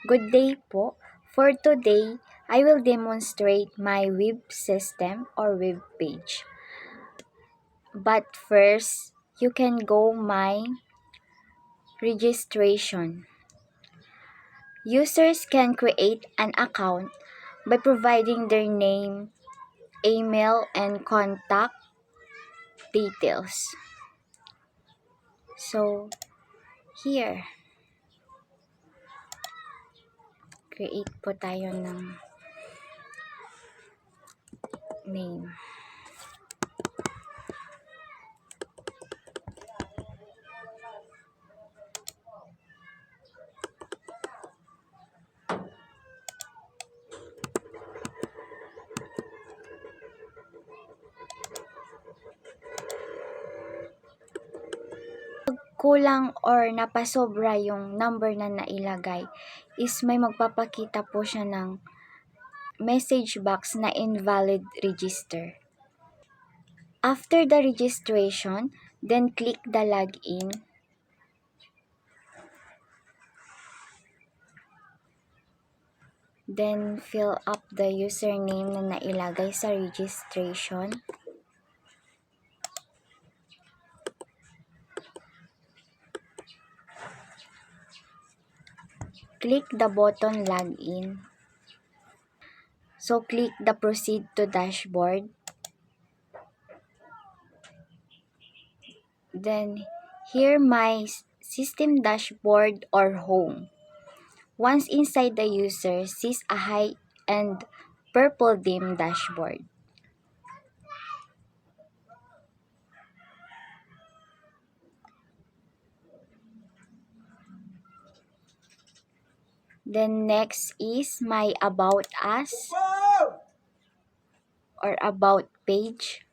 Good day po. For today, I will demonstrate my web system or web page. But first, you can go my registration. Users can create an account by providing their name, email, and contact details. So, here, create po tayo ng name. Kulang or napasobra yung number na nailagay is may magpapakita po siya ng message box na invalid register. After the registration, then click the login. Then fill up the username na nailagay sa registration. Click the button login. So click the proceed to dashboard. Then here my system dashboard or home. Once inside the user sees a high and purple dim dashboard. Then next is my about us or about page.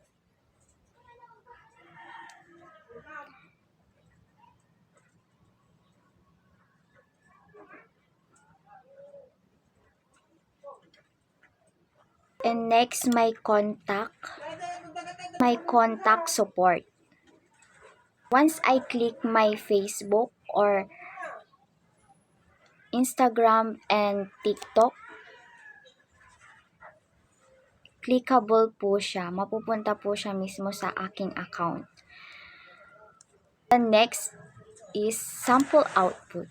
And next my contact support. Once I click my Facebook or Instagram and TikTok, clickable po siya. Mapupunta po siya mismo sa aking account. The next is sample output.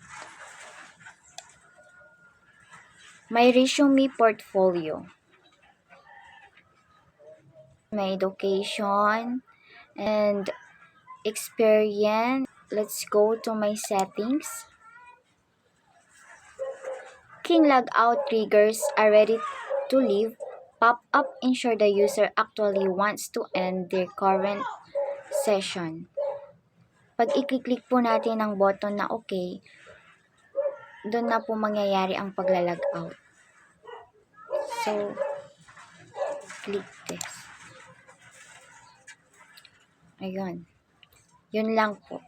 My resume portfolio. My education and experience. Let's go to my settings. Clicking logout triggers are ready to leave. Pop-up ensure the user actually wants to end their current session. Pag i-click po natin ang button na OK, doon na po mangyayari ang pagla-logout. So, click this. Ayun. Yun lang po.